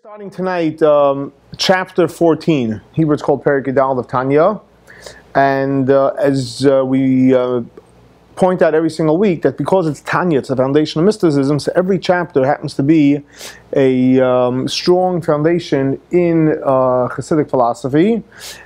Starting tonight, chapter 14. Hebrew it's called Perez of Tanya. And as we point out every single week, that because it's Tanya, it's the foundation of mysticism, so every chapter happens to be a strong foundation in Hasidic philosophy.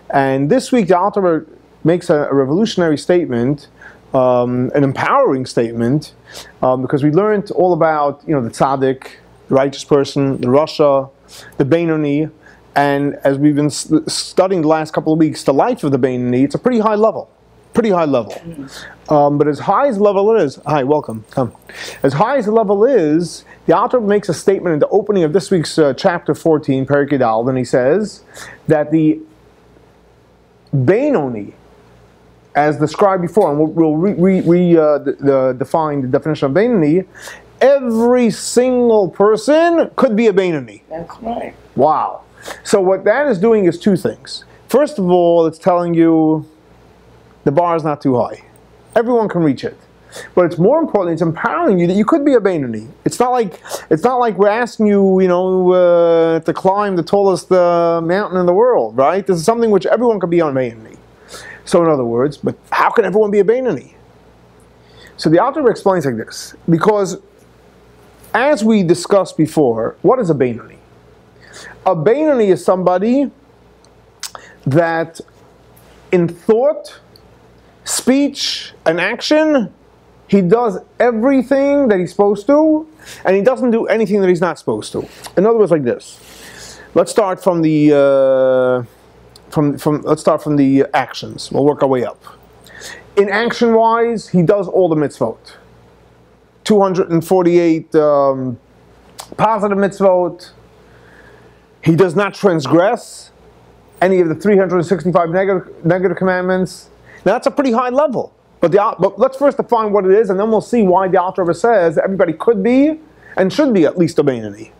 And this week, the author makes a revolutionary statement, an empowering statement, because we learned all about, the Tzadik, the righteous person, the Rasha, the Beinoni, and as we've been studying the last couple of weeks, the life of the Beinoni, it's a pretty high level. But as high as the level is, hi, welcome, come. As high as the level is, the author makes a statement in the opening of this week's chapter 14, Perez Gidal, and he says that the Beinoni, as described before, and we'll define the definition of Beinoni, every single person could be a Beinoni. That's right. Wow. So what that is doing is two things. First of all, it's telling you the bar is not too high. Everyone can reach it. But it's more important, it's empowering you that you could be a Beinoni. It's not like we're asking you, to climb the tallest mountain in the world, right? This is something which everyone could be on Beinoni. So in other words, but how can everyone be a Beinoni? So the author explains like this, because as we discussed before, what is a Beinoni? A Beinoni is somebody that in thought, speech, and action, he does everything that he's supposed to, and he doesn't do anything that he's not supposed to. In other words, like this. Let's start from the actions. We'll work our way up. In action-wise, he does all the mitzvot. 248 positive mitzvot. He does not transgress any of the 365 negative commandments. Now that's a pretty high level. But let's first define what it is, and then we'll see why the author says that everybody could be and should be at least a Beinoni.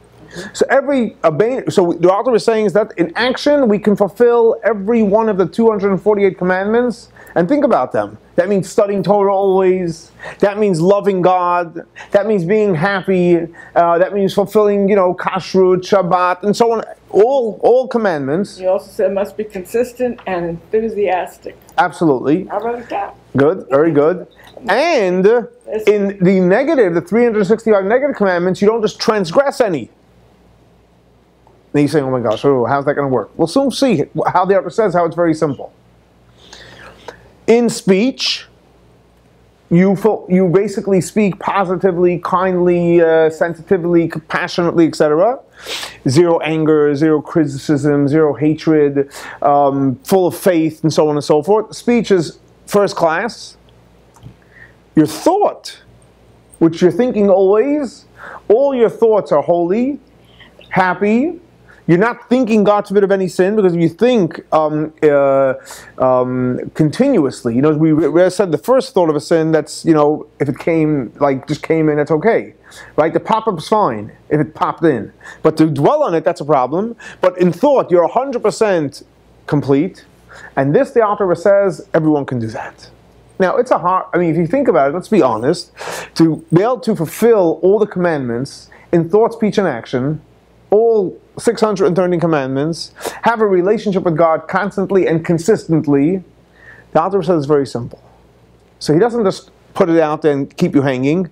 So the author is saying is that in action we can fulfill every one of the 248 commandments. And think about them. That means studying Torah always. That means loving God. That means being happy. That means fulfilling, kashrut, Shabbat, and so on. All commandments. You also said must be consistent and enthusiastic. Absolutely. How about that? Good, very good. And in the negative, the 365 negative commandments, you don't just transgress any. And he's saying, oh my gosh, how's that going to work? We'll soon see how the author says how it's very simple. In speech, you basically speak positively, kindly, sensitively, compassionately, etc. Zero anger, zero criticism, zero hatred, full of faith, and so on and so forth. Speech is first class. Your thought, which you're thinking always, all your thoughts are holy, happy. You're not thinking, God forbid, of any sin, because if you think continuously, we said the first thought of a sin, that's, if it just came in, that's okay. Right? The pop-up's fine, if it popped in. But to dwell on it, that's a problem. But in thought, you're 100% complete. And this, the author says, everyone can do that. Now, it's if you think about it, let's be honest, to be able to fulfill all the commandments in thought, speech, and action, all 630 commandments, have a relationship with God constantly and consistently, the author says it's very simple. So he doesn't just put it out there and keep you hanging.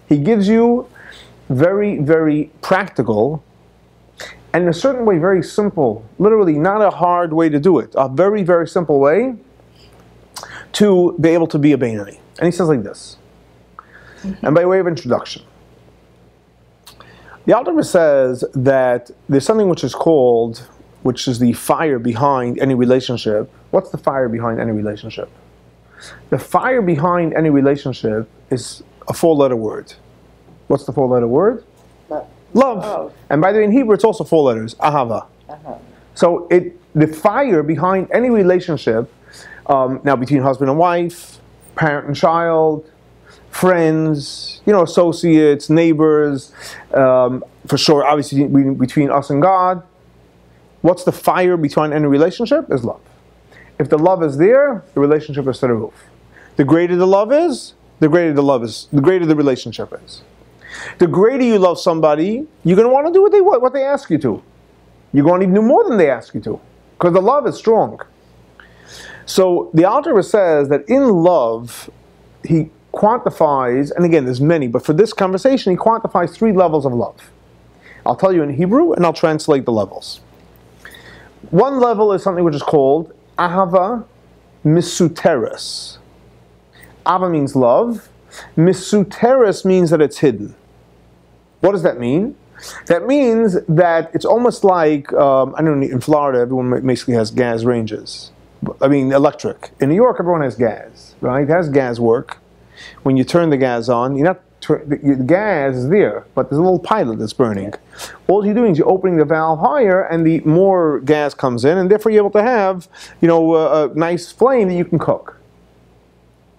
He gives you very, very practical, and in a certain way very simple, literally not a hard way to do it, a very, very simple way to be able to be a Beinoni. And he says like this, and by way of introduction, the author says that there's something which is the fire behind any relationship. What's the fire behind any relationship? The fire behind any relationship is a four-letter word. What's the four-letter word? Love. Oh. And by the way, in Hebrew, it's also four letters, ahava. So the fire behind any relationship, now between husband and wife, parent and child, friends, associates, neighbors, for sure, obviously between us and God. What's the fire between any relationship? Is love. If the love is there, the relationship is to the roof. The greater the love is, the greater the relationship is. The greater you love somebody, you're going to want to do what they ask you to. You're going to do more than they ask you to, because the love is strong. So the Alter says that in love, he quantifies, and again, there's many, but for this conversation, he quantifies 3 levels of love. I'll tell you in Hebrew, and I'll translate the levels. One level is something which is called Ahava Misuteres. Ava means love. Misuteres means that it's hidden. What does that mean? That means that it's almost like, I don't know, in Florida, everyone basically has gas ranges. I mean, electric. In New York, everyone has gas, right? It has gas work. When you turn the gas on, the gas is there, but there's a little pilot that's burning. All you're doing is you're opening the valve higher, and the more gas comes in, and therefore you're able to have, a nice flame that you can cook,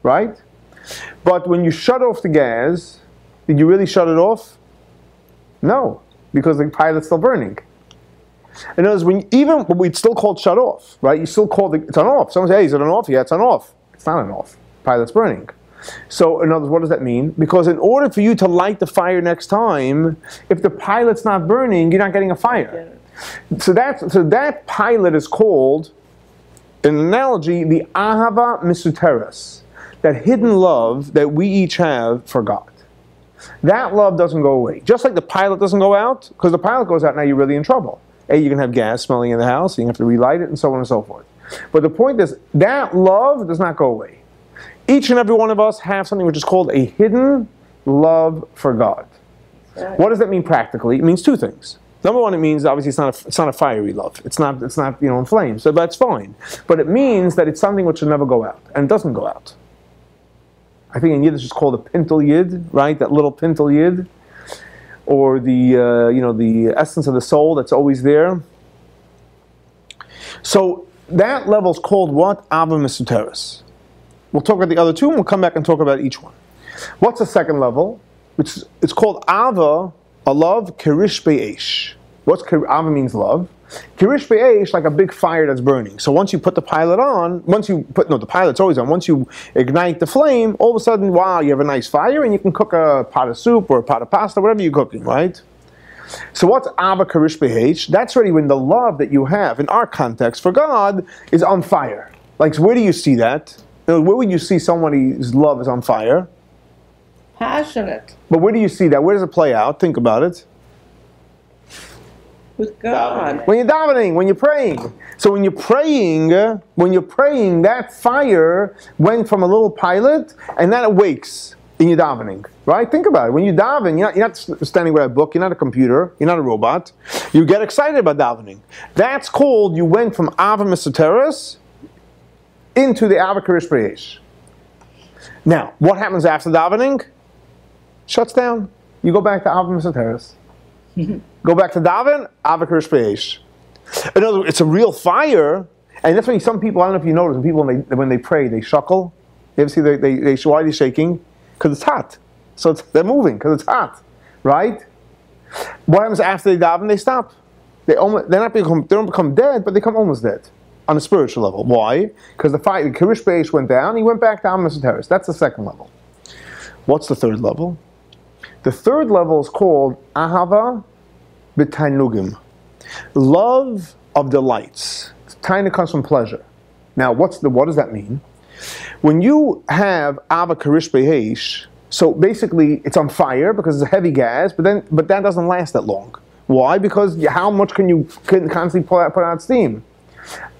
right? But when you shut off the gas, did you really shut it off? No, because the pilot's still burning. In other words, it's still called shut off, right? You still call it's on off. Someone says, hey, is it on off? Yeah, it's on off. It's not on off. Pilot's burning. So, in other words, what does that mean? Because in order for you to light the fire next time, if the pilot's not burning, you're not getting a fire. So that pilot is called, in an analogy, the Ahava Misuteres, that hidden love that we each have for God. That love doesn't go away. Just like the pilot doesn't go out, because the pilot goes out, now you're really in trouble. A, you're going to have gas smelling in the house, and you have to relight it, and so on and so forth. But the point is, that love does not go away. Each and every one of us have something which is called a hidden love for God. What does that mean practically? It means 2 things. Number one, it means obviously it's not a fiery love. It's not in flames. So that's fine. But it means that it's something which will never go out, and it doesn't go out. I think in Yiddish it's called a pintel yid, right? That little pintel yid, or the essence of the soul that's always there. So that level is called what? Ava Misuteres. We'll talk about the other 2, and we'll come back and talk about each one. What's the second level? It's called Ava, a love, Kirish Be'esh. Ava means love. Kirish Be'esh, like a big fire that's burning. So once you put the pilot on, the pilot's always on. Once you ignite the flame, all of a sudden, wow, you have a nice fire, and you can cook a pot of soup or a pot of pasta, whatever you're cooking, right? So what's Ava Kirish Be'esh? That's really when the love that you have, in our context, for God, is on fire. Like, where do you see that? Where would you see somebody's love is on fire? Passionate. But where do you see that? Where does it play out? Think about it. With God. When you're davening, when you're praying. So when you're praying, that fire went from a little pilot, and that awakes in your davening. Right? Think about it. When you daven, you're not standing with a book, you're not a computer, you're not a robot. You get excited about davening. That's called, you went from Ava Misuteres into the Ava Kirish Be'esh. Now, what happens after davening? Shuts down. You go back to Ava Misuteres. Go back to daven, Ava Kirish Be'esh. In other words, it's a real fire, and that's why some people, I don't know if you notice, when they pray, they shuckle. You ever see why are they shaking? Because it's hot. So they're moving, because it's hot. Right? What happens after they daven? They stop. They don't become dead, but they come almost dead. On a spiritual level. Why? Because the Kirish Be'esh went down, he went back to Ava Misuteres. That's the second level. What's the third level? The third level is called Ahava B'Tainugim. Love of delights. Taina comes from pleasure. Now, what does that mean? When you have Ava Kirish Be'esh, so basically it's on fire because it's a heavy gas, but that doesn't last that long. Why? Because how much can you constantly put out steam?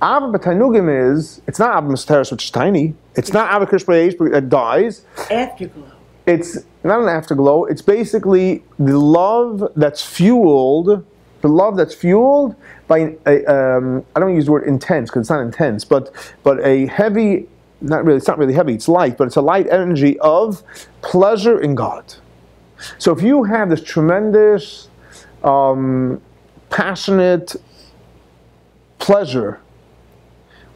Ava B'Tainugim it's not Ava Misuteres, which is tiny. It's not Ava Kirish Be'esh that dies. Afterglow. It's not an afterglow. It's basically the love that's fueled. The love that's fueled by I don't use the word intense because it's not intense, but a heavy. It's not really heavy. It's light, but it's a light energy of pleasure in God. So if you have this tremendous, passionate pleasure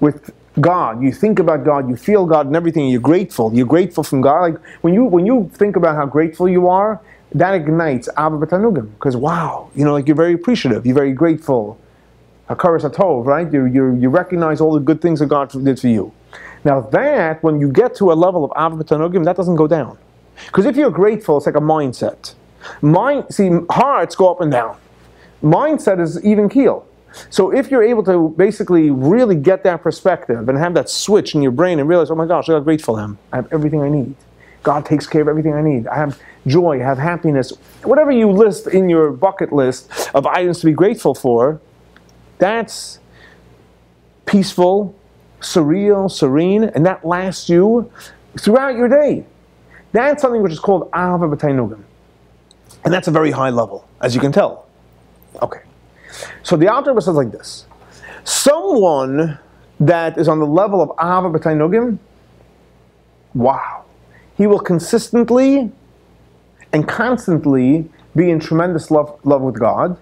with God, you think about God, you feel God and everything, you're grateful from God. Like when you think about how grateful you are, that ignites Ava B'Tainugim, because wow, like you're very appreciative, you're very grateful. Hakaras Hatov, right? You recognize all the good things that God did for you. Now that, when you get to a level of Ava B'Tainugim, that doesn't go down. Because if you're grateful, it's like a mindset. Hearts go up and down. Mindset is even keel. So if you're able to basically really get that perspective and have that switch in your brain and realize, oh my gosh, look how grateful I am. I have everything I need. God takes care of everything I need. I have joy, I have happiness. Whatever you list in your bucket list of items to be grateful for, that's peaceful, surreal, serene, and that lasts you throughout your day. That's something which is called Ahava B'Tainugim. And that's a very high level, as you can tell. Okay. So the Alter Rebbe says like this. Someone that is on the level of Ahava B'Tainugim, wow. He will consistently and constantly be in tremendous love with God.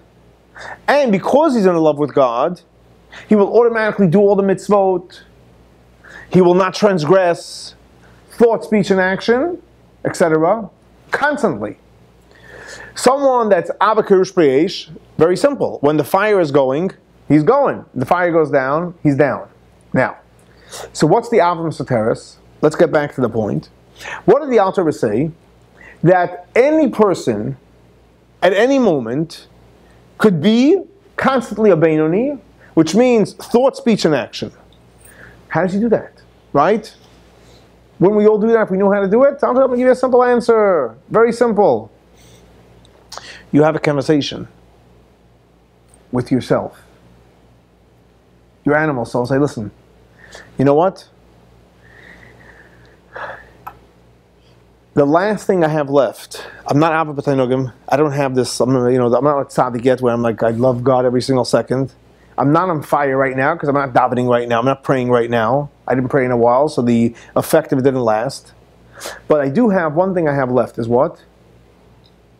And because he's in love with God, he will automatically do all the mitzvot. He will not transgress thought, speech, and action, etc. Constantly. Someone that's Ava Kerush B'Yesh, very simple. When the fire is going, he's going. The fire goes down, he's down. Now, so what's the Ava Misoteres? Let's get back to the point. What did the Alter Rebbe say? That any person, at any moment, could be constantly a Beinoni, which means thought, speech, and action. How does he do that? Right? Wouldn't we all do that if we knew how to do it? I'm going to give you a simple answer. Very simple. You have a conversation with yourself. Your animal soul say, listen, you know what? The last thing I have left, I'm not Ava B'Tainugim. I don't have this, I'm not like Tzadik yet where I'm like, I love God every single second. I'm not on fire right now because I'm not davening right now. I'm not praying right now. I didn't pray in a while, so the effect of it didn't last. But I do have, one thing I have left is what?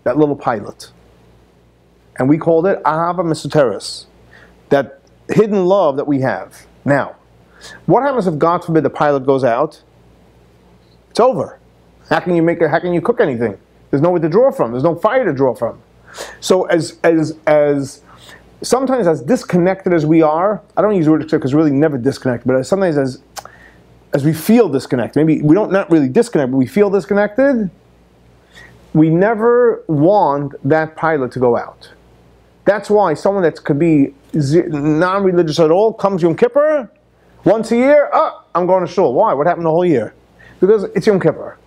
That little pilot. And we called it Ahava Misoteres. That hidden love that we have. Now, what happens if, God forbid, the pilot goes out? It's over. How can you cook anything? There's nowhere to draw from. There's no fire to draw from. So sometimes as disconnected as we are, I don't use the word disconnected because we're really never disconnected, but sometimes as we feel disconnected, maybe we don't not really disconnect, but we feel disconnected, we never want that pilot to go out. That's why someone that could be non-religious at all comes Yom Kippur, once a year, I'm going to shul. Why? What happened the whole year? Because it's Yom Kippur.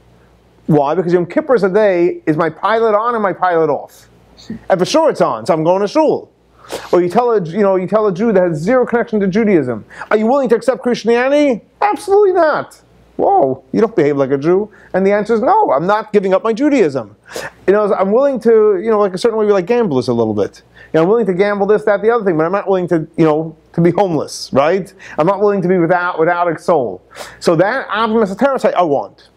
Why? Because Yom Kippur is a day, is my pilot on or my pilot off? And for sure it's on, so I'm going to shul. Or you tell a Jew that has zero connection to Judaism, are you willing to accept Christianity? Absolutely not. Whoa, you don't behave like a Jew. And the answer is no, I'm not giving up my Judaism. I'm willing to, like a certain way we like gamblers a little bit. I'm willing to gamble this, that, the other thing, but I'm not willing to, to be homeless, right? I'm not willing to be without a soul. So that Ava Misoteres I want.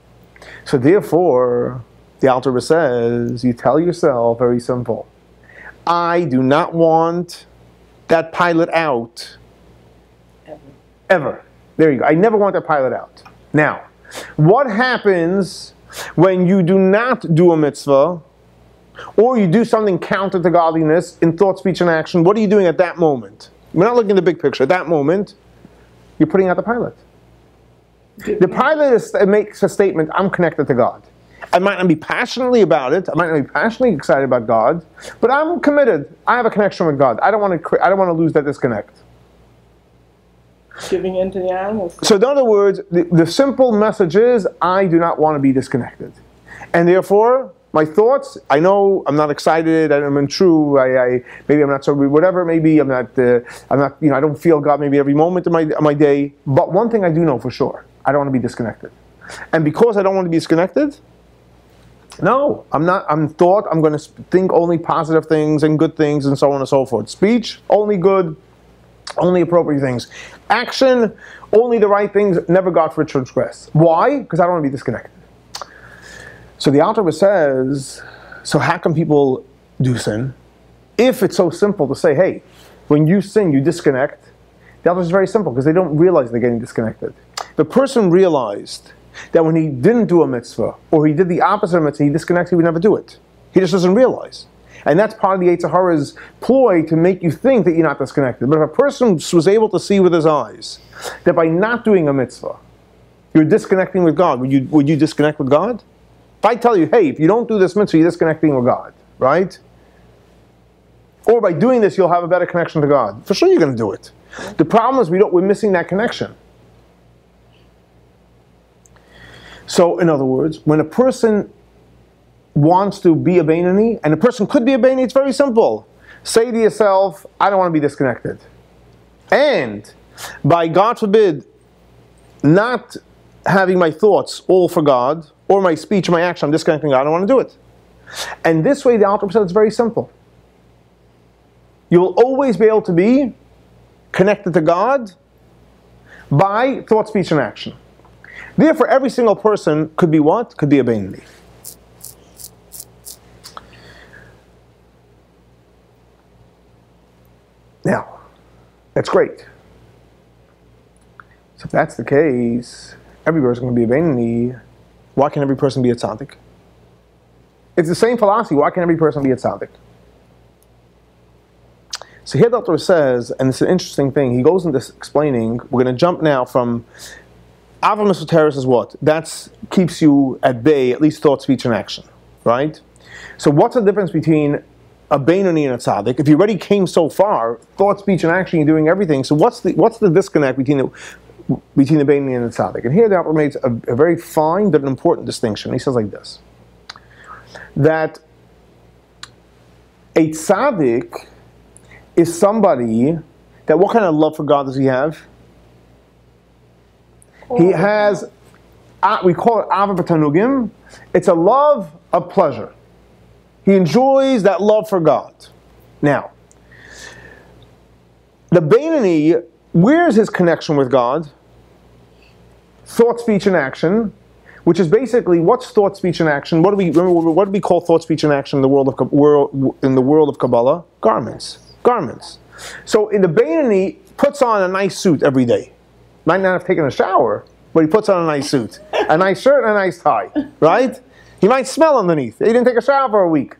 So therefore, the Alter Rebbe says, you tell yourself, very simple, I do not want that pilot out. Ever. There you go. I never want that pilot out. Now, what happens when you do not do a mitzvah, or you do something counter to godliness in thought, speech, and action? What are you doing at that moment? We're not looking at the big picture. At that moment, you're putting out the pilot. The pilot makes a statement, I'm connected to God. I might not be passionately about it. I might not be passionately excited about God, but I'm committed. I have a connection with God. I don't want to lose that disconnect. Giving in to the animals. So in other words, the simple message is, I do not want to be disconnected. And therefore, my thoughts, I know I'm not excited, I'm untrue, maybe I'm not so, whatever, maybe I'm not, I don't feel God maybe every moment of my day. But one thing I do know for sure, I don't want to be disconnected. And because I don't want to be disconnected, no, I'm not. I'm going to think only positive things and good things and so on and so forth. Speech, only good, only appropriate things. Action, only the right things, never God for transgress. Why? Because I don't want to be disconnected. So the Alter Rebbe says, so how can people do sin? If it's so simple to say, hey, when you sin, you disconnect. The Alter Rebbe is very simple because they don't realize they're getting disconnected. The person realized that when he didn't do a mitzvah, or he did the opposite of a mitzvah, he disconnected, he would never do it. He just doesn't realize. And that's part of the Yetzer Hara's ploy to make you think that you're not disconnected. But if a person was able to see with his eyes that by not doing a mitzvah, you're disconnecting with God, would you disconnect with God? If I tell you, hey, if you don't do this mitzvah, you're disconnecting with God, right? Or by doing this, you'll have a better connection to God. For sure you're going to do it. The problem is we're missing that connection. So, in other words, when a person wants to be a Beinoni, and a person could be a Beinoni, it's very simple. Say to yourself, I don't want to be disconnected. And by, God forbid, not having my thoughts all for God, or my speech, or my action, I'm disconnecting God, I don't want to do it. And this way, the Alter Rebbe said, it's very simple. You'll always be able to be connected to God by thought, speech, and action. Therefore, every single person could be what? Could be a Beinoni. Now, that's great. So if that's the case, every person going to be a Beinoni. Why can't every person be a Tzadik? It's the same philosophy. Why can't every person be a Tzadik? So here the author says, and it's an interesting thing, he goes into explaining, we're going to jump now from Avram Esoteris is what? That keeps you at bay, at least thought, speech, and action. Right? So what's the difference between a Beinoni and a Tzadik? If you already came so far, thought, speech, and action, you're doing everything. So what's the disconnect between the Beinoni and the Tzadik? And here the author makes a very fine but an important distinction. He says like this, that a Tzadik is somebody that, what kind of love for God does he have? He has, we call it Ava B'Tanugim. It's a love of pleasure. He enjoys that love for God. Now, the Beinoni, where's his connection with God? Thought, speech, and action, which is basically, what's thought, speech, and action? What do we call thought, speech, and action in the world of Kabbalah? Garments. Garments. So in the Beinoni puts on a nice suit every day. Might not have taken a shower, but he puts on a nice suit, a nice shirt, and a nice tie, right? He might smell underneath. He didn't take a shower for a week.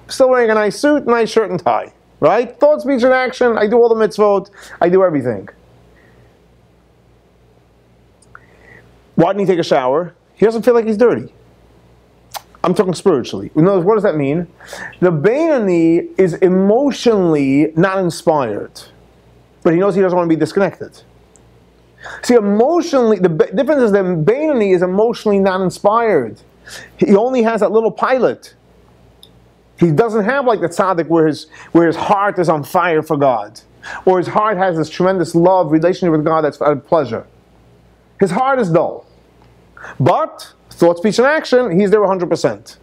Still wearing a nice suit, nice shirt, and tie, right? Thought, speech, and action. I do all the mitzvot. I do everything. Why didn't he take a shower? He doesn't feel like he's dirty. I'm talking spiritually. In other words, what does that mean? The Beinoni is emotionally not inspired, but he knows he doesn't want to be disconnected. See, emotionally, the difference is that Beinoni is emotionally not inspired. He only has that little pilot. He doesn't have like the Tzadik where his heart is on fire for God, or his heart has this tremendous love, relationship with God that's a pleasure. His heart is dull. But thought, speech, and action, he's there 100%.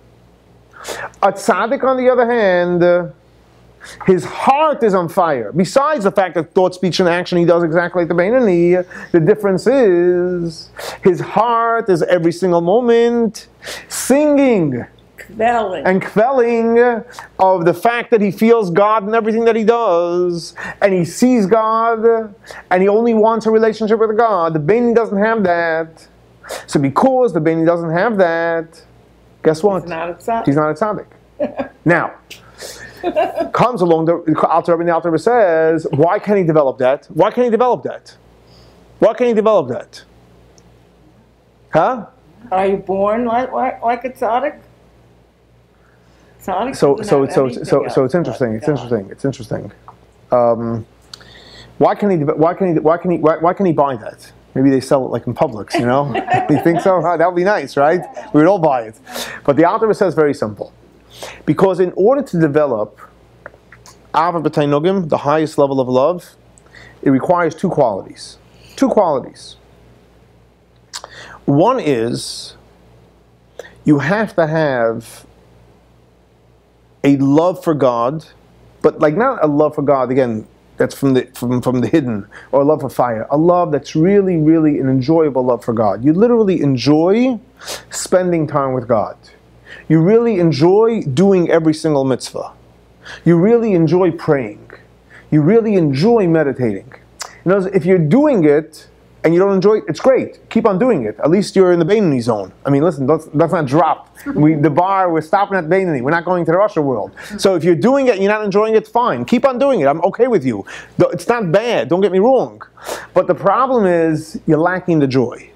A Tzadik, on the other hand, his heart is on fire. Besides the fact that thought, speech, and action, he does exactly like the Beinoni, the difference is his heart is every single moment singing and kvelling of the fact that he feels God in everything that he does, and he sees God, and he only wants a relationship with God. The Beinoni doesn't have that. So because the Beinoni doesn't have that, guess what? He's not a Tzadik. He's not a Tzadik. Now, comes along the Alter Rebbe, and the Alter Rebbe says, why can't he develop that? Why can't he develop that? Why can't he develop that? Huh? Are you born like a Tzadik? So it's interesting. It's interesting. Why can he buy that? Maybe they sell it like in Publix, you know? You think so? Huh? That would be nice, right? We would all buy it. But the Alter Rebbe says very simple. Because in order to develop Ava B'Tainugim, the highest level of love, it requires two qualities. Two qualities. One is, you have to have a love for God, but like not a love for God, again, that's from the hidden, or a love for fire. A love that's really, really an enjoyable love for God. You literally enjoy spending time with God. You really enjoy doing every single mitzvah. You really enjoy praying. You really enjoy meditating. In other words, if you're doing it and you don't enjoy it, it's great. Keep on doing it. At least you're in the Beinoni zone. I mean, listen, let's not drop. We're stopping at Beinoni. We're not going to the Russia world. So if you're doing it and you're not enjoying it, fine. Keep on doing it. I'm okay with you. It's not bad. Don't get me wrong. But the problem is you're lacking the joy.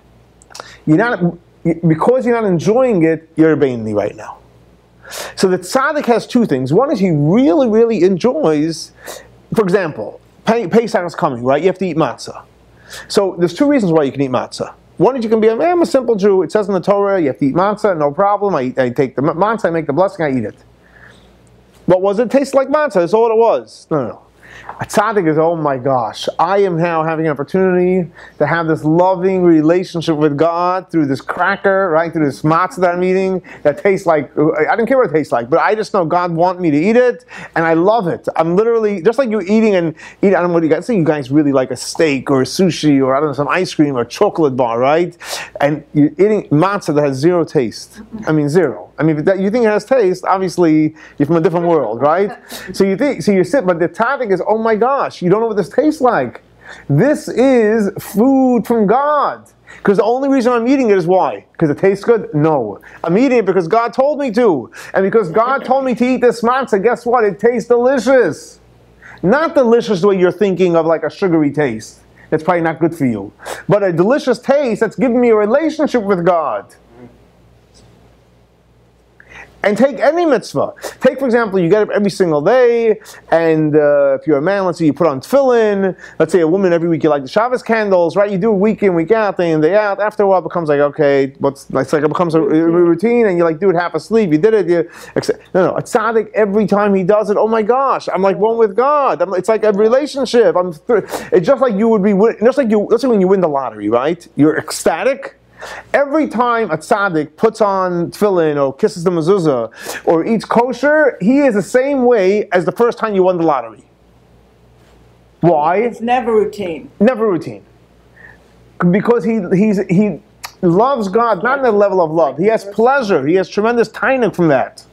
Because you're not enjoying it, you're a Beinoni right now. So the tzaddik has two things. One is he really, really enjoys, for example, Pesach is coming, right? You have to eat matzah. So there's two reasons why you can eat matzah. One is you can be, I'm a simple Jew. It says in the Torah, you have to eat matzah, no problem. I take the matzah, I make the blessing, I eat it. What was it? It tasted like matzah. That's all it was. No. A tzaddik is, oh my gosh, I am now having an opportunity to have this loving relationship with God through this cracker, right? Through this matzah that I'm eating that tastes like, I don't care what it tastes like, but I just know God wants me to eat it, and I love it. I'm literally, just like you eating, I don't know what you guys, say you guys really like a steak or a sushi or I don't know, some ice cream or a chocolate bar, right? And you're eating matzah that has zero taste. I mean, zero. I mean, if you think it has taste, obviously you're from a different world, right? So you sit, but the tzaddik is, oh my gosh, you don't know what this tastes like. This is food from God. Because the only reason I'm eating it is why? Because it tastes good? No. I'm eating it because God told me to. And because God told me to eat this matzah, guess what? It tastes delicious. Not delicious the way you're thinking of like a sugary taste. That's probably not good for you. But a delicious taste that's giving me a relationship with God. And take any mitzvah. Take, for example, you get up every single day, and if you're a man, let's say you put on tefillin. Let's say a woman, every week you light the Shabbos candles, right? You do it week in, week out, day in, day out. After a while, it becomes like, okay, it becomes a routine, and you like do it half asleep. You did it. No. A tzaddik, every time he does it, oh my gosh, I'm like one with God. It's like a relationship. It's just like you would be, just like let's say when you win the lottery, right? You're ecstatic. Every time a tzaddik puts on tefillin or kisses the mezuzah or eats kosher, he is the same way as the first time you won the lottery. Why? It's never routine. Never routine. Because he loves God, not in the level of love. He has pleasure. He has tremendous tainug from that.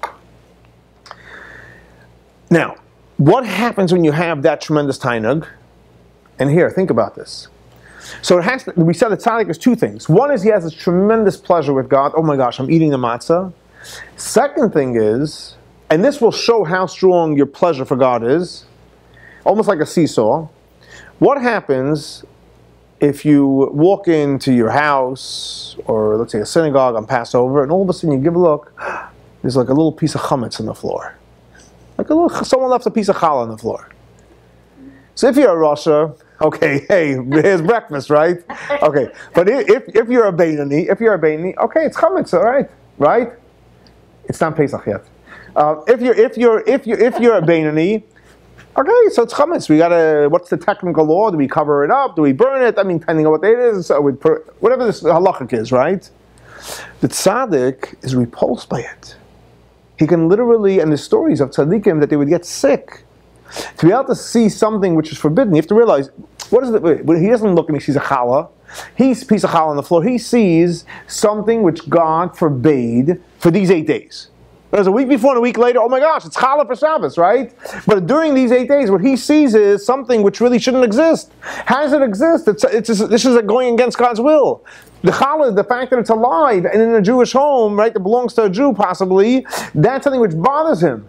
Now, what happens when you have that tremendous tainug? And here, think about this. So we said that tzaddik is two things. One is he has this tremendous pleasure with God. Oh my gosh, I'm eating the matzah. Second thing is, and this will show how strong your pleasure for God is, almost like a seesaw. What happens if you walk into your house, or let's say a synagogue on Passover, and all of a sudden you give a look, there's like a little piece of chametz on the floor. Someone left a piece of challah on the floor. So if you're a Rasha, okay, hey, here's breakfast, right? Okay, but if you're a Beinoni, okay, it's chametz, all right, right? It's not Pesach yet. If you're a Beinoni, okay, so it's chametz. We gotta. What's the technical law? Do we cover it up? Do we burn it? I mean, depending on what it is, whatever this halachic is, right? The tzaddik is repulsed by it. He can literally, and the stories of tzaddikim that they would get sick. To be able to see something which is forbidden, you have to realize, what is it? He doesn't look and he sees a challah. He sees a piece of challah on the floor. He sees something which God forbade for these 8 days. There's a week before and a week later, oh my gosh, it's challah for Shabbos, right? But during these 8 days, what he sees is something which really shouldn't exist. How does it exist? This is going against God's will. The challah, the fact that it's alive and in a Jewish home, right, that belongs to a Jew possibly, that's something which bothers him.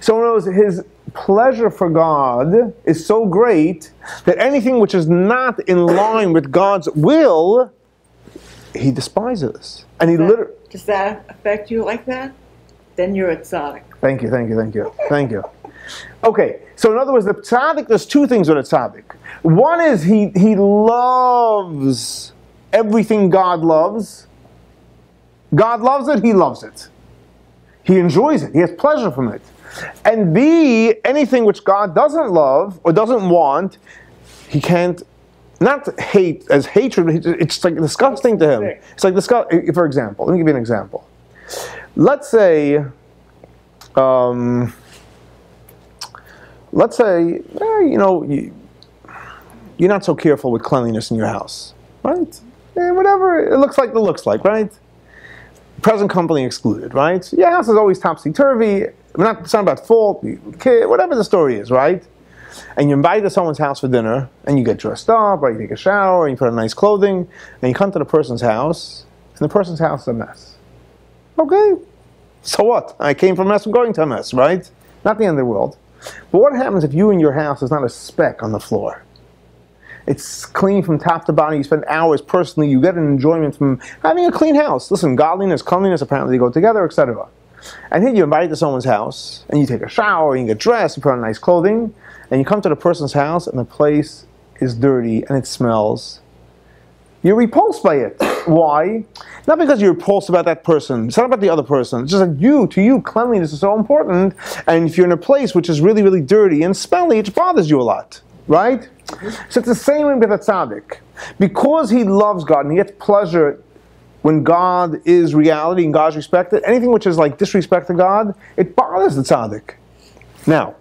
So in other words, his pleasure for God is so great that anything which is not in line with God's will, he despises. And he literally... Does that affect you like that? Then you're a tzaddik. Thank you. Okay, so in other words, the tzaddik, there's two things with a tzaddik. One is he loves everything God loves. God loves it, he loves it. He enjoys it, he has pleasure from it. And B, anything which God doesn't love or doesn't want, he can't, not hate as hatred, it's like disgusting to him. It's like disgusting. For example, let me give you an example. Let's say, you're not so careful with cleanliness in your house, right? Whatever it looks like, right? Present company excluded, right? Your house is always topsy-turvy. It's not about fault, whatever the story is, right? And you invite to someone's house for dinner, and you get dressed up, or you take a shower, and you put on nice clothing, and you come to the person's house, and the person's house is a mess. Okay, so what? I came from a mess, I'm going to a mess, right? Not the end of the world. But what happens if you in your house is not a speck on the floor? It's clean from top to bottom. You spend hours personally. You get an enjoyment from having a clean house. Listen, godliness, cleanliness, apparently they go together, etc. And here you're invited to someone's house, and you take a shower, you get dressed, you put on nice clothing, and you come to the person's house, and the place is dirty, and it smells. You're repulsed by it. Why? Not because you're repulsed about that person. It's not about the other person. It's just that to you, cleanliness is so important, and if you're in a place which is really, really dirty and smelly, it bothers you a lot. Right? So it's the same way with a tzaddik. Because he loves God, and he gets pleasure when God is reality and God's respected, anything which is like disrespect to God, it bothers the tzaddik. Now,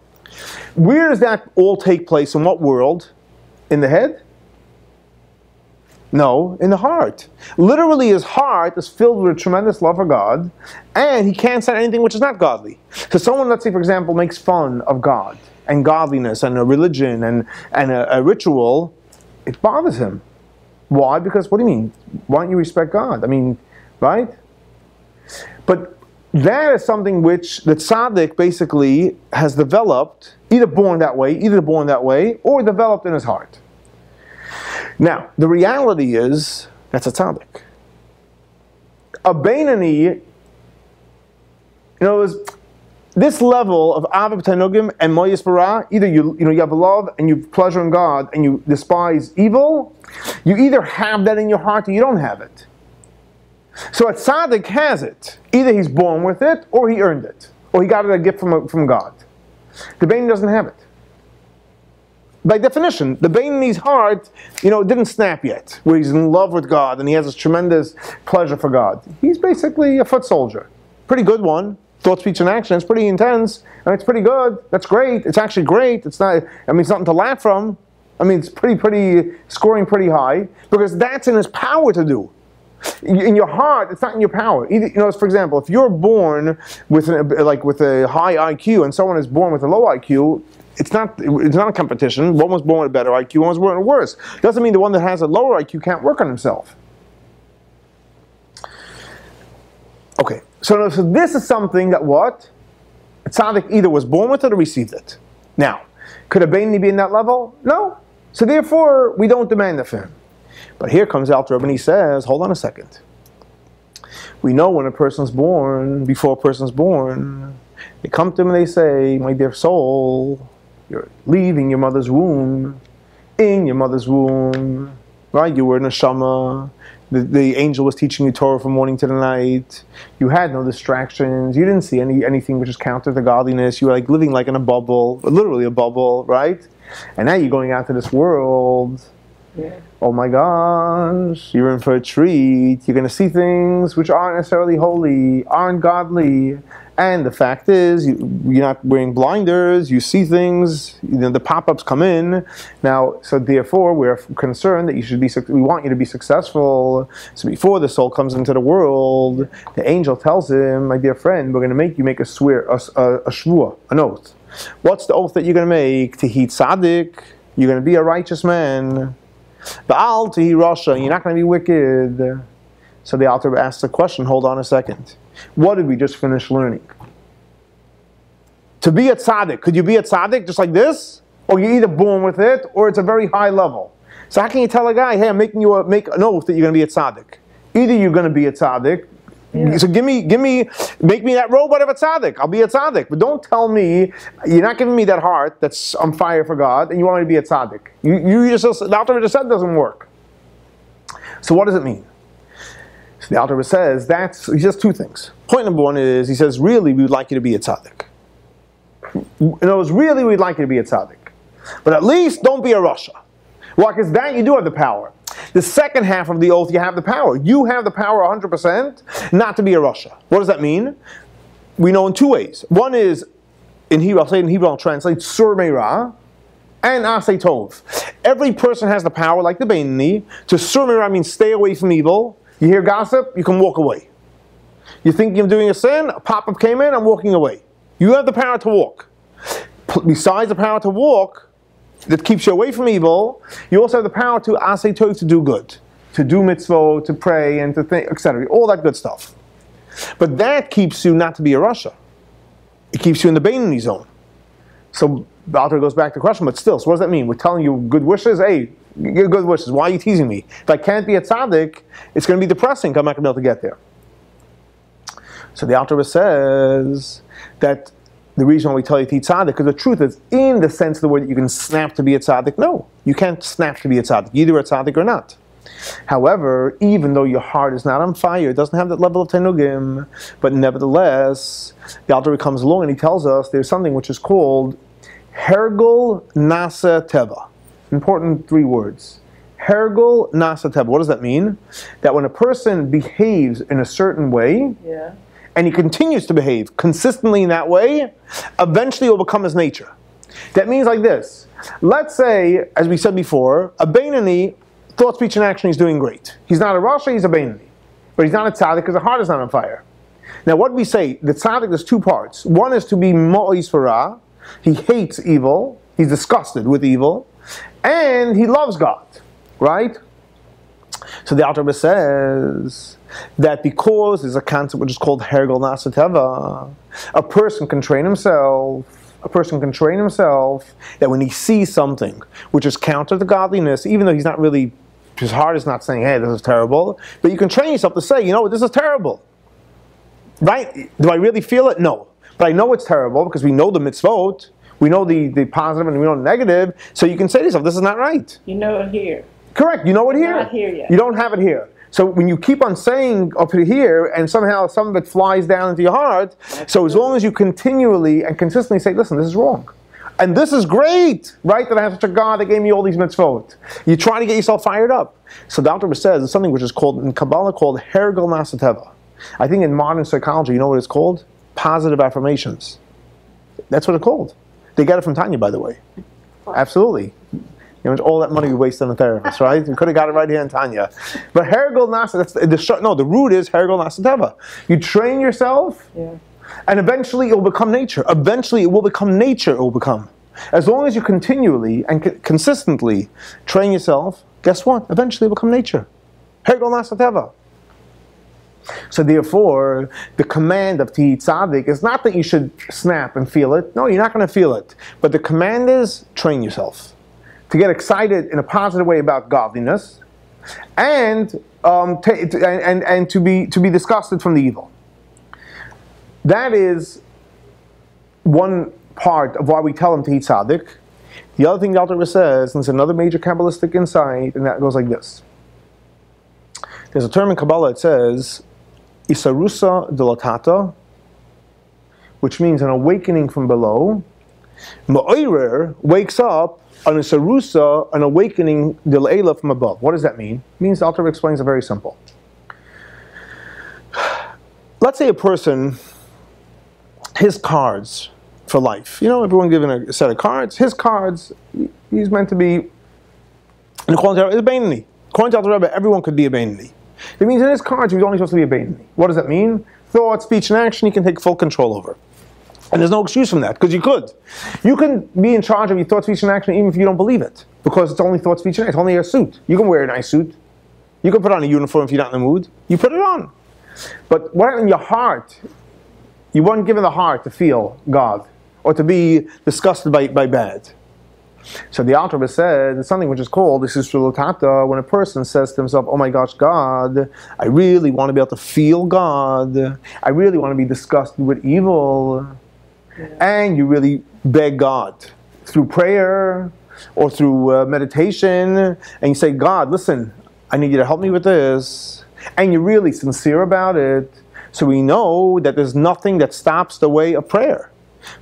where does that all take place? In what world? In the head? No, in the heart. Literally, his heart is filled with a tremendous love for God, and he can't stand anything which is not godly. So someone, let's say, for example, makes fun of God and godliness and a religion and a ritual, it bothers him. Why? Because, what do you mean? Why don't you respect God? I mean, right? But that is something which the tzaddik basically has developed, either born that way, or developed in his heart. Now, the reality is, that's a tzaddik. A Beinoni, this level of Ava B'Tanugim and Moyes Bara, either you have love and you have pleasure in God and you despise evil, you either have that in your heart or you don't have it. So a tzaddik has it. Either he's born with it or he earned it. Or he got it a gift from God. The Beinoni doesn't have it. By definition, the Beinoni's heart, didn't snap yet, where he's in love with God and he has this tremendous pleasure for God. He's basically a foot soldier. Pretty good one. Thought, speech, and action. It's pretty intense. It's pretty good. That's great. It's actually great. It's not. It's nothing to laugh from. It's pretty scoring pretty high because that's in his power to do. In your heart, it's not in your power. Either, for example, if you're born with a high IQ and someone is born with a low IQ, it's not a competition. One was born with a better IQ, one was born with worse. Doesn't mean the one that has a lower IQ can't work on himself. Okay. So this is something that what? A tzaddik either was born with it or received it. Now, could a Beinoni be in that level? No. So therefore, we don't demand of him. But here comes Alter Rebbe and he says, hold on a second. We know when a person's born, before a person's born, they come to him and they say, my dear soul, you're leaving your mother's womb, in your mother's womb, right? You were in a neshama. The angel was teaching you Torah from morning to the night. You had no distractions. You didn't see anything which is counter to godliness. You were living like in a bubble, literally a bubble, right? And now you're going out to this world. Yeah. Oh my gosh, you're in for a treat. You're going to see things which aren't necessarily holy, aren't godly. And the fact is, you're not wearing blinders. You see things. The pop-ups come in. Now, so therefore, we're concerned that we want you to be successful. So before the soul comes into the world, the angel tells him, my dear friend, we're going to make you make a swear, a shvua, an oath. What's the oath that you're going to make? To he tzaddik, you're going to be a righteous man. Ba'al to he rasha, you're not going to be wicked. So the Alter asks the question, hold on a second. What did we just finish learning? To be a tzaddik, could you be a tzaddik just like this? Or you're either born with it, or it's a very high level. So how can you tell a guy, hey, I'm making you make an oath that you're going to be a tzaddik? Either you're going to be a tzaddik, so make me that robot of a tzaddik. I'll be a tzaddik. But don't tell me, you're not giving me that heart that's on fire for God, and you want me to be a tzaddik. The Alter just said doesn't work. So what does it mean? So the Alter says, he says two things. Point number one is, he says, really, we would like you to be a tzaddik. Really, we'd like you to be a tzaddik. But at least don't be a rasha. Well, because that you do have the power. The second half of the oath, you have the power. You have the power 100% not to be a rasha. What does that mean? We know in two ways. One is, in Hebrew, I'll translate, sur meira and asay tov. Every person has the power, like the Beinoni, to sur meira means stay away from evil. You hear gossip, you can walk away. You think you're doing a sin, a pop-up came in, I'm walking away. You have the power to walk. Besides the power to walk, that keeps you away from evil, you also have the power to asay tov, to do good. To do mitzvot, to pray, and to think, etc. All that good stuff. But that keeps you not to be a rasha. It keeps you in the Beinoni zone. So the Alter goes back to the question, but still, so what does that mean? We're telling you good wishes? Hey, good wishes. Why are you teasing me? If I can't be a tzaddik, it's going to be depressing. I'm not going to be able to get there. So the Alter Rebbe says that the reason why we tell you to eat tzaddik, because the truth is, in the sense of the word that you can snap to be a tzaddik, no, you can't snap to be a tzaddik. You're either a tzaddik or not. However, even though your heart is not on fire, it doesn't have that level of tenugim, but nevertheless, the Alter Rebbe comes along and he tells us there's something which is called hergel nasa teva. Important 3 words. Hergel nasa teva. What does that mean? That when a person behaves in a certain way, and he continues to behave consistently in that way, eventually it will become his nature. That means like this. Let's say, as we said before, a Beinoni, thought, speech, and action, he's doing great. He's not a Rasha, he's a Beinoni. But he's not a Tzadik because the heart is not on fire. Now what we say, the Tzadik, there's 2 parts. One is to be Mo'is Farah. He hates evil. He's disgusted with evil. And he loves God. Right? So the Alter Rebbe says that because there's a concept which is called Hergel Nasa Teva, a person can train himself that when he sees something which is counter to godliness, even though he's not really, his heart is not saying, hey, this is terrible, but you can train yourself to say, you know what, this is terrible. Right? Do I really feel it? No. But I know it's terrible because we know the mitzvot, we know the positive and we know the negative, so you can say to yourself, this is not right. You know it here. Correct, you know it here. Not here yet. You don't have it here. So when you keep on saying up to here, and somehow some of it flies down into your heart, so as long as you continually and consistently say, listen, this is wrong. And this is great, right, that I have such a God that gave me all these mitzvot. You try to get yourself fired up. So the Alter Rebbe says, it's something which is called, in Kabbalah, called Hergel Nasa Teva. I think in modern psychology, you know what it's called? Positive affirmations. That's what it's called. They got it from Tanya, by the way. Absolutely. You know, all that money we waste on a therapist, right? We could have got it right here in Tanya. But Hergel Nasa, the root is Hergel Nasa Teva. You train yourself, and eventually it will become nature. Eventually it will become nature, it will become. As long as you continually and consistently train yourself, guess what? Eventually it will become nature. Hergel Nasa Teva. So therefore, the command of Ti Tzadik is not that you should snap and feel it. No, you're not going to feel it. But the command is train yourself to get excited in a positive way about godliness, and to be disgusted from the evil. That is one part of why we tell him to eat tzaddik. The other thing the Alter Rebbe says, and it's another major Kabbalistic insight, and that goes like this. There's a term in Kabbalah that says, Isarusa delatata, which means an awakening from below. Ma'oirer wakes up on Isarusa, an awakening dela'ela from above. What does that mean? It means the Alter Rebbe explains it very simple. Let's say a person, his cards for life. You know, everyone given a set of cards. His cards, he's meant to be, and according to the Beinoni. According to Alter Rebbe, everyone could be a Beinoni. It means in his cards, he was only supposed to be a Beinoni. What does that mean? Thought, speech, and action, he can take full control over. And there's no excuse from that, because you could. You can be in charge of your thought, speech, and action even if you don't believe it, because it's only thought, speech, and action. It's only a suit. You can wear a nice suit. You can put on a uniform if you're not in the mood. You put it on. But what in your heart, you weren't given the heart to feel God, or to be disgusted by bad. So the Alter Rebbe said, it's something which is called, this is Shulotata, when a person says to himself, oh my gosh, God, I really want to be able to feel God. I really want to be disgusted with evil. And you really beg God through prayer or through meditation, and you say, God, listen, I need you to help me with this. And you're really sincere about it. So we know that there's nothing that stops the way of prayer.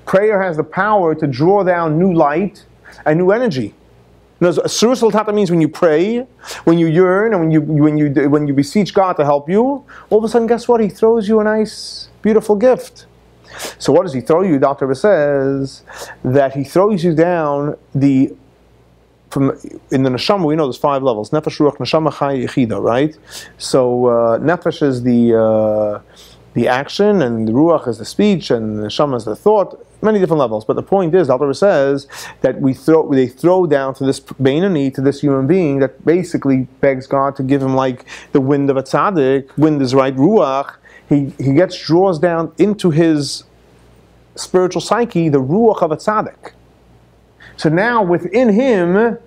Prayer has the power to draw down new light and new energy. Surus al-Tata means when you pray, when you yearn, and when you beseech God to help you, all of a sudden, guess what? He throws you a nice, beautiful gift. So what does he throw you? Dr. Rebbe says that he throws you down in the neshama. We know there's 5 levels: nefesh, ruach, neshama, chai, yechida. Right? So nefesh is the action, and the ruach is the speech, and the neshama is the thought. Many different levels. But the point is, Dr. Rebbe says that they throw down to this Beinoni, to this human being that basically begs God to give him like the wind of a tzaddik. Wind is right, ruach. He draws down into his spiritual psyche the ruach of a tzaddik. So now within him,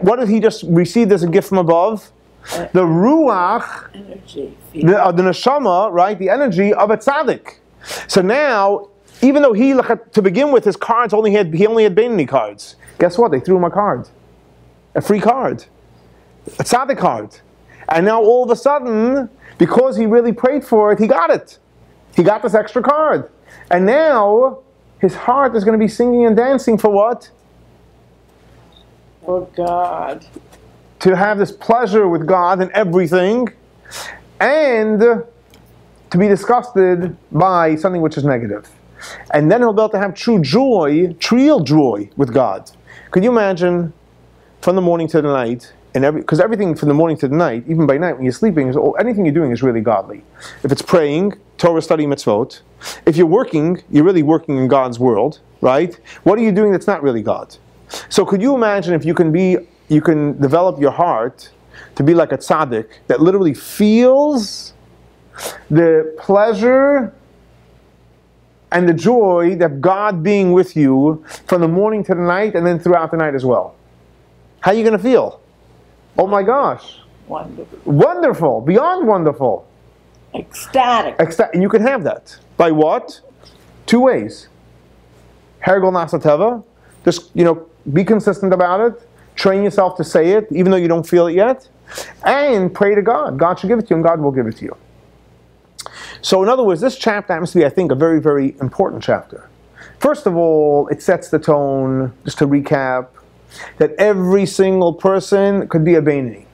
what did he just receive as a gift from above? The ruach, Energy. the neshama, right? The energy of a tzaddik. So now, even though he, to begin with, his cards he only had Beinoni cards. Guess what? They threw him a card, a free card, a tzaddik card, and now all of a sudden, because he really prayed for it, he got it. He got this extra card, and now his heart is going to be singing and dancing for what? For God. To have this pleasure with God and everything, and to be disgusted by something which is negative. And then he'll be able to have true joy, real joy with God. Could you imagine from the morning to the night, because everything from the morning to the night, even by night when you're sleeping, anything you're doing is really godly. If it's praying, Torah study, mitzvot. If you're working, you're really working in God's world, right? What are you doing that's not really God? So could you imagine if you can develop your heart to be like a tzaddik that literally feels the pleasure and the joy that God being with you from the morning to the night and then throughout the night as well? How are you going to feel? Oh my gosh. Wonderful. Wonderful. Beyond wonderful. Ecstatic. And you can have that. By what? Two ways. Hergel Nasateva. Just, be consistent about it. Train yourself to say it, even though you don't feel it yet. And pray to God. God should give it to you, and God will give it to you. So in other words, this chapter happens to be, I think, a very, very important chapter. First of all, it sets the tone, just to recap, that every single person could be a Beinoni.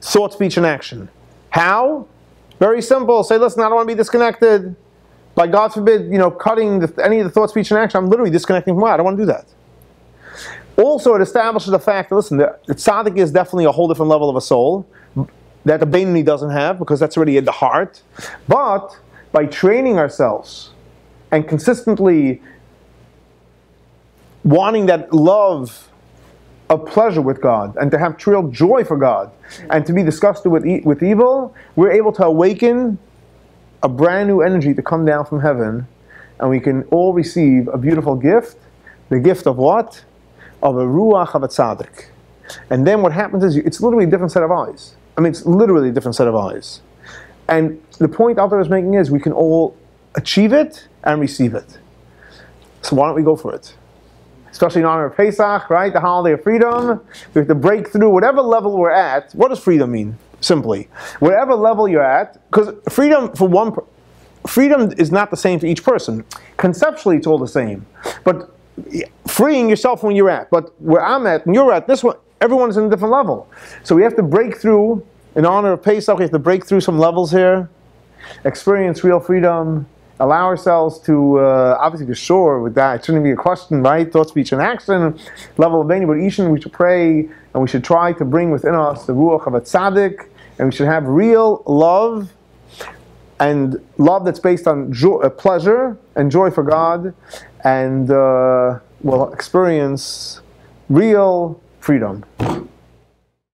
Thought, speech, and action. How? Very simple. Say, listen, I don't want to be disconnected. By God forbid, cutting any of the thought, speech, and action, I'm literally disconnecting from God. I don't want to do that. Also, it establishes the fact that, listen, the tzaddik is definitely a whole different level of a soul that the Beinoni doesn't have, because that's already in the heart. But by training ourselves and consistently wanting that love of pleasure with God and to have real joy for God and to be disgusted with evil, we're able to awaken a brand new energy to come down from heaven, and we can all receive a beautiful gift. The gift of what? Of a ruach of a tzaddik. And then what happens is, it's literally a different set of eyes. I mean, it's literally a different set of eyes. And the point Alter is making is, we can all achieve it and receive it. So why don't we go for it? Especially in honor of Pesach, right? The holiday of freedom. We have to break through whatever level we're at. What does freedom mean? Simply, whatever level you're at, because freedom is not the same for each person. Conceptually, it's all the same. But freeing yourself when you're at. But where I'm at and you're at, this one, everyone's in a different level. So we have to break through, in honor of Pesach, we have to break through some levels here, experience real freedom, allow ourselves to, obviously for sure with that, it shouldn't be a question, right? Thought, speech, and action, level of Beinoni, but Ishan, we should pray, and we should try to bring within us the ruach of a tzaddik, and we should have real love, and love that's based on pleasure and joy for God, and we'll experience real freedom.